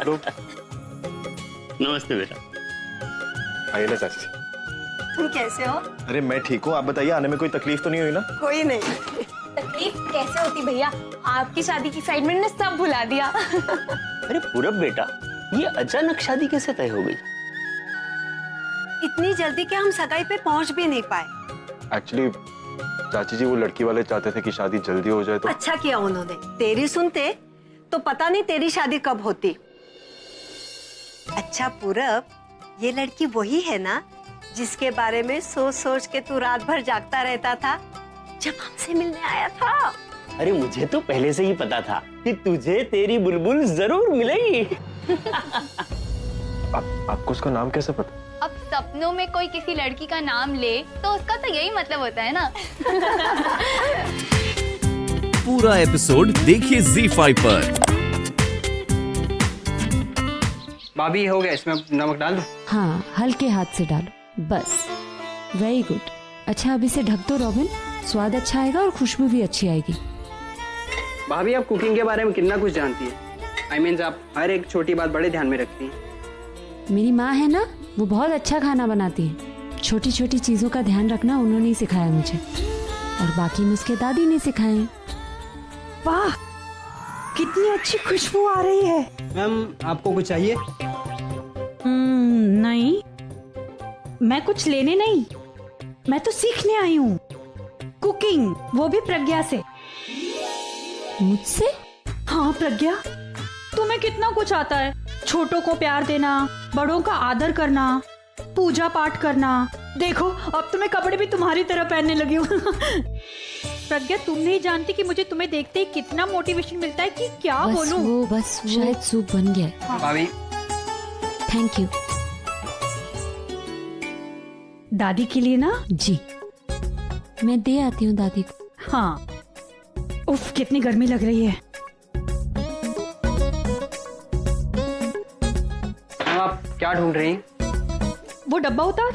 आप लोग? नमस्ते बेटा। आइए ना चाची। तुम कैसे हो? अरे मैं ठीक हूँ, आप बताइए, आने में कोई तकलीफ तो नहीं हुई ना? कोई नहीं। तकलीफ कैसे होती भैया, आपकी शादी की एक्साइटमेंट ने सब भुला दिया। अरे पूरब बेटा, ये अचानक शादी कैसे तय हो गई? इतनी जल्दी कि हम सगाई पे पहुंच भी नहीं पाए। एक्चुअली चाची जी वो लड़की वाले चाहते थे कि शादी जल्दी हो जाए तो। अच्छा किया उन्होंने, तेरी सुनते तो पता नहीं तेरी शादी कब होती। अच्छा पूरब, ये लड़की वही है ना जिसके बारे में सोच सोच के तू रात भर जागता रहता था जब हमसे मिलने आया था? अरे मुझे तो पहले से ही पता था कि तुझे तेरी बुलबुल जरूर मिलेगी। आपको उसका नाम कैसे पता? अब सपनों में कोई किसी लड़की का नाम ले तो उसका तो यही मतलब होता है ना। पूरा एपिसोड देखिए ZEE5 पर। भाभी हो गया, इसमें नमक डाल दो। हाँ, हल्के हाथ से डालो, बस। Very good. अच्छा अब इसे ढक दो रॉबिन, स्वाद अच्छा आएगा और खुशबू भी अच्छी आएगी। भाभी आप कुकिंग के बारे में कितना कुछ जानती है। आई मीन आप हर एक छोटी बात बड़े ध्यान में रखती हैं। मेरी माँ है ना, वो बहुत अच्छा खाना बनाती है। छोटी छोटी चीजों का ध्यान रखना उन्होंने ही सिखाया मुझे, और बाकी नुस्खे दादी ने सिखाए। वाह, कितनी अच्छी खुशबू आ रही है। मैम आपको कुछ चाहिए? नहीं, मैं कुछ लेने नहीं, मैं तो सीखने आई हूँ कुकिंग, वो भी प्रज्ञा से। मुझसे? हाँ प्रज्ञा, तुम्हें कितना कुछ आता है। छोटों को प्यार देना, बड़ों का आदर करना, पूजा पाठ करना। देखो अब तो मैं कपड़े भी तुम्हारी तरह पहनने लगी हूँ। प्रज्ञा तुम नहीं जानती कि मुझे तुम्हें देखते ही कितना मोटिवेशन मिलता है कि क्या बोलूं। बस शायद सूप बन गया है। भाभी थैंक यू। दादी के लिए ना? जी, मैं दे आती हूँ दादी को। हाँ। उफ कितनी गर्मी लग रही है। आप क्या ढूंढ रही हैं? वो डब्बा उतार,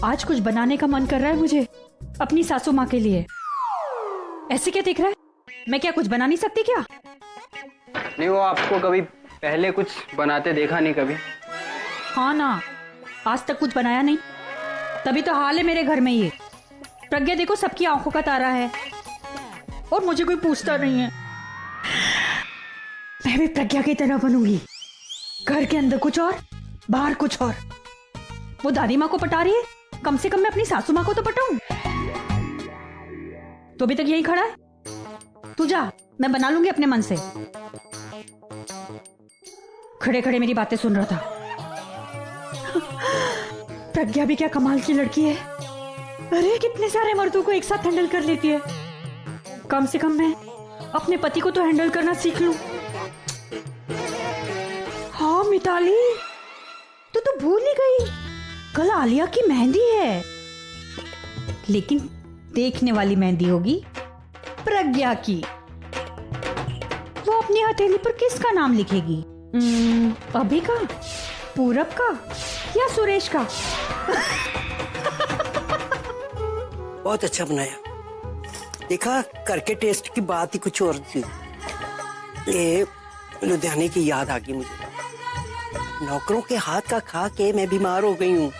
आज कुछ बनाने का मन कर रहा है मुझे अपनी सासू माँ के लिए। ऐसे क्या दिख रहा है, मैं क्या कुछ बना नहीं सकती क्या? नहीं, वो आपको कभी पहले कुछ बनाते देखा नहीं कभी। हाँ ना, आज तक कुछ बनाया नहीं, तभी तो हाल है मेरे घर में ये। प्रज्ञा देखो सबकी आंखों का तारा है और मुझे कोई पूछता नहीं है। मैं भी प्रज्ञा की तरह बनूंगी, घर के अंदर कुछ और बाहर कुछ और। वो दादी माँ को पटा रही है, कम से कम मैं अपनी सासू माँ को तो पटाऊं। तो अभी तक यही खड़ा है, तू जा, मैं बना लूंगी अपने मन से। खड़े खड़े मेरी बातें सुन रहा था। प्रज्ञा भी क्या कमाल की लड़की है। अरे कितने सारे मर्दों को एक साथ हैंडल कर लेती है। कम से कम मैं अपने पति को तो हैंडल करना सीख लूं। हाँ मिताली, तू तो भूल ही गई, कल आलिया की मेहंदी है, लेकिन देखने वाली मेहंदी होगी प्रज्ञा की। वो अपनी हथेली पर किसका नाम लिखेगी? अभी का, पूरब का या सुरेश का? बहुत अच्छा बनाया, देखा करके टेस्ट की बात ही कुछ और थी। ये लुधियाने की याद आ गई मुझे। नौकरों के हाथ का खा के मैं बीमार हो गई हूँ,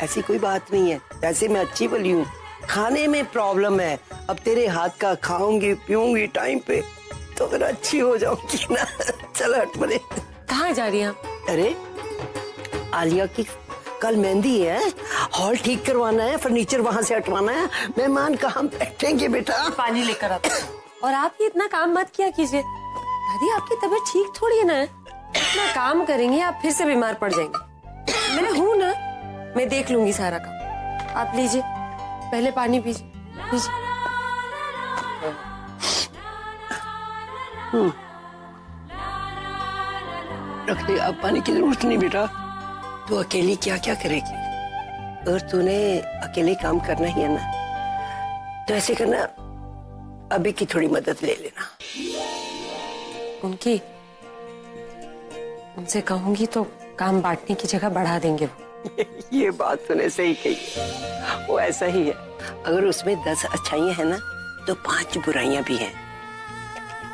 ऐसी कोई बात नहीं है। वैसे मैं अच्छी भली हूँ, खाने में प्रॉब्लम है। अब तेरे हाथ का खाऊंगी पीऊंगी टाइम पे तो फिर अच्छी हो जाऊंगी ना। चलो हट पड़े। कहाँ जा रही हैं? अरे आलिया की कल मेहंदी है, हॉल ठीक करवाना है, फर्नीचर वहाँ से हटवाना है, मेहमान कहाँ बैठेंगे बेटा? पानी लेकर आता। और आप ये इतना काम मत किया कीजिए दादी, आपकी तबीयत ठीक थोड़ी है ना। इतना काम करेंगे आप फिर से बीमार पड़ जाएंगे। मैं हूँ ना, मैं देख लूंगी सारा काम। आप लीजिए, पहले पानी पीजिए। रख दे, अब पानी की जरूरत नहीं बेटा। तू अकेली क्या क्या करेगी, अगर तूने अकेले काम करना ही है ना तो ऐसे करना, अभी की थोड़ी मदद ले लेना। उनसे कहूंगी तो काम बांटने की जगह बढ़ा देंगे वो। ये बात तूने सही कही, वो ऐसा ही है। अगर उसमें 10 अच्छाइयां हैं ना तो 5 बुराइयां भी हैं,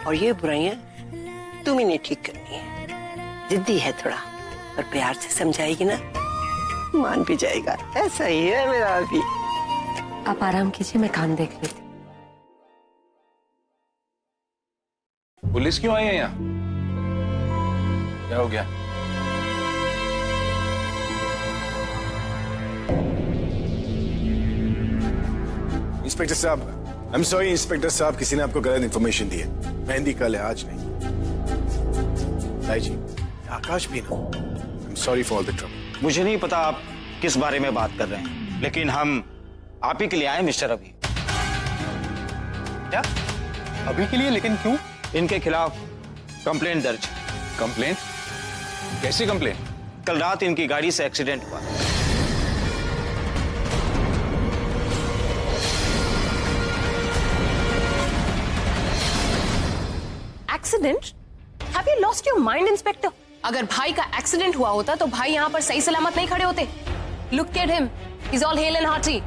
और ये बुराइयां तुम ही नहीं ठीक करनी है। जिद्दी है थोड़ा, और प्यार से समझाएगी ना मान भी जाएगा। ऐसा ही है मेरा अभी। आप आराम कीजिए, मैं काम देख लेती। पुलिस क्यों आई है यहाँ? क्या हो गया? इंस्पेक्टर साहब, आई एम सॉरी इंस्पेक्टर साहब, किसी ने आपको गलत इन्फॉर्मेशन दी है। मेहंदी कल है, आज नहीं। ताई जी, आकाश भी ना। I am sorry for all the trouble. मुझे नहीं पता आप किस बारे में बात कर रहे हैं, लेकिन हम आप ही के लिए आए मिस्टर अभी। क्या? अभी के लिए? लेकिन क्यों? इनके खिलाफ कंप्लेंट दर्ज। कंप्लेंट? कैसी कंप्लेंट? कल रात इनकी गाड़ी से एक्सीडेंट हुआ। Accident? Have you lost your mind inspector? अगर भाई का एक्सीडेंट हुआ होता तो भाई यहाँ पर सही सलामत नहीं खड़े होते। Look at him, he is all hello and hearty.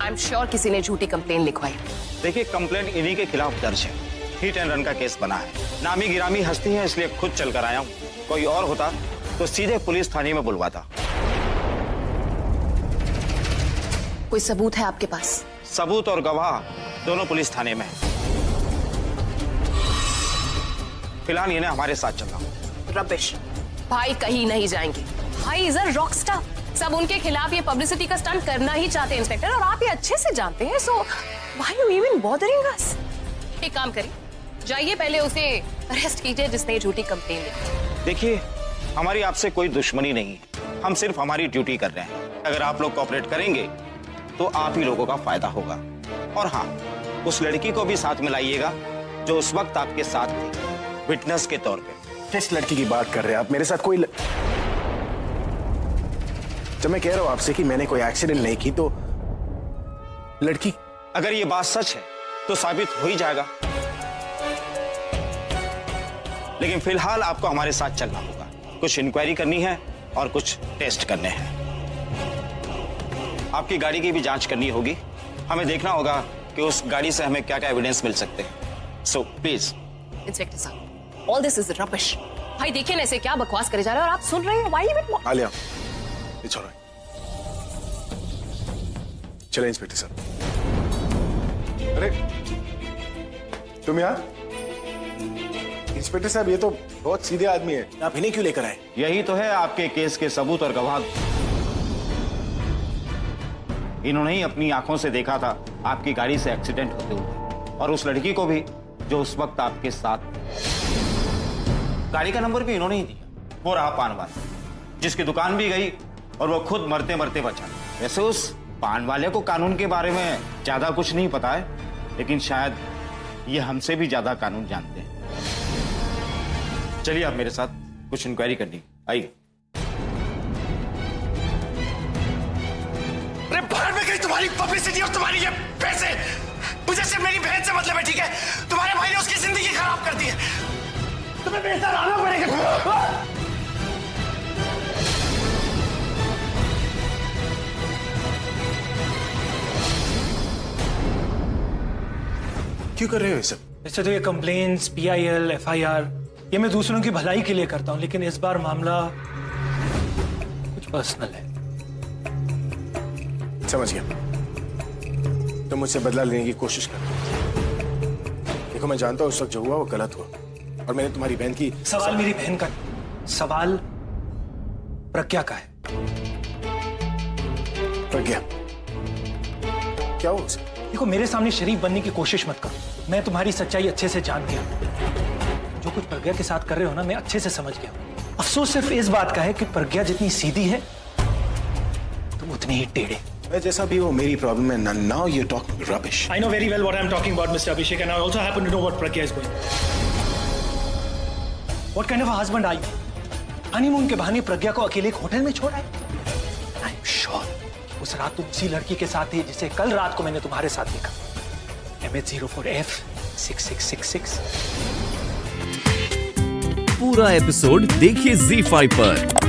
I am sure किसी ने झूठी कंप्लेन लिखवाई। देखिए, कंप्लेंट इन्हीं के खिलाफ दर्ज है। हिट एंड रन का केस बना है। नामी गिरामी हस्ती है, इसलिए खुद चलकर आया हूँ। कोई और होता तो सीधे पुलिस थाने में बुलवाता। कोई सबूत है आपके पास? सबूत और गवाह दोनों पुलिस थाने में है। फिलहाल इन्हें हमारे साथ चलना। रबिश, भाई कहीं नहीं जाएंगे। भाई इज अ रॉकस्टार। सब उनके खिलाफ ये पब्लिसिटी का स्टंट करना ही चाहते हैं इंस्पेक्टर, और आप ये अच्छे से जानते हैं। So why you even bothering us? एक काम करिए, जाइए पहले उसे अरेस्ट कीजिए जिसने झूठी कंप्लेन दी। देखिए, हमारी आपसे कोई दुश्मनी नहीं है। हम सिर्फ हमारी ड्यूटी कर रहे हैं। अगर आप लोग कोऑपरेट करेंगे तो आप ही लोगों का फायदा होगा। और हाँ, उस लड़की को भी साथ मिलाइएगा जो उस वक्त आपके साथ थी, विटनेस के तौर पे। किस लड़की की बात कर रहे हैं आप? मेरे साथ कोई जब मैं कह रहा हूं आपसे कि मैंने कोई एक्सीडेंट नहीं की, तो लड़की। अगर ये बात सच है तो साबित हो ही जाएगा। लेकिन फिलहाल आपको हमारे साथ चलना होगा। कुछ इंक्वायरी करनी है और कुछ टेस्ट करने हैं। आपकी गाड़ी की भी जांच करनी होगी। हमें देखना होगा कि उस गाड़ी से हमें क्या क्या एविडेंस मिल सकते हैं। So please. इंस्पेक्टर साहब, ऑल दिस इज रबिश। भाई देखिए ना, ऐसे क्या बकवास करे जा रहे हैं और आप सुन रहे हैं। Why even? Alia, it's alright. चले इंस्पेक्टर साहब। अरे तुम यहाँ? इंस्पेक्टर साहब, ये तो बहुत सीधे आदमी है, आप इन्हें क्यों लेकर आए? यही तो है आपके केस के सबूत और गवाह। इन्होंने ही अपनी आंखों से देखा था आपकी गाड़ी से एक्सीडेंट होते हुए, और उस लड़की को भी जो उस वक्त आपके साथ थी। गाड़ी का नंबर भी इन्होंने ही दिया। वो रहा पान वाला, जिसकी दुकान भी गई और वो खुद मरते मरते बचा। वैसे उस पान वाले को कानून के बारे में ज्यादा कुछ नहीं पता है, लेकिन शायद ये हमसे भी ज्यादा कानून जानते हैं। चलिए आप मेरे साथ, कुछ इंक्वायरी करनी। आइए। अरे बाहर में गई तुम्हारी पब्लिसिटी और तुम्हारी ये पैसे। मुझे सिर्फ मेरी बहन से मतलब है, ठीक है? तुम्हारे भाई ने उसकी जिंदगी खराब कर दी है। तुम्हें बेहतर आना पड़ेगा। क्यों कर रहे हो ये सब? वैसे तो ये कंप्लेंट्स, PIL, FIR ये मैं दूसरों की भलाई के लिए करता हूं, लेकिन इस बार मामला कुछ पर्सनल है। समझ गया। तुम मुझसे बदला लेने की कोशिश कर रहे हो। देखो, मैं जानता हूं उस वक्त जो हुआ वो गलत हुआ, और मैंने तुम्हारी बहन की। सवाल मेरी बहन का, सवाल प्रज्ञा का है। प्रज्ञा? क्या हुआ उसे? देखो, मेरे सामने शरीफ बनने की कोशिश मत करो। मैं तुम्हारी सच्चाई अच्छे से जान गया। जो कुछ प्रज्ञा के साथ कर रहे हो ना, मैं अच्छे से समझ गया। अफसोस सिर्फ इस बात का है कि प्रज्ञा जितनी सीधी है तुम उतने ही टेढ़े। जैसा भी वो मेरी प्रॉब्लम है। Now you talking rubbish. I know very well what I'm talking about, Mr. Abhishek, and I also happen to know what Pragya is going. What kind of a husband are you? Honeymoon के बहाने प्रज्ञा को अकेले एक hotel में छोड़ा है? I'm sure उस रात तुम उसी लड़की के साथ थी जिसे कल रात को मैंने तुम्हारे साथ देखा। MH04F 6666। पूरा एपिसोड देखिए ZEE5 पर।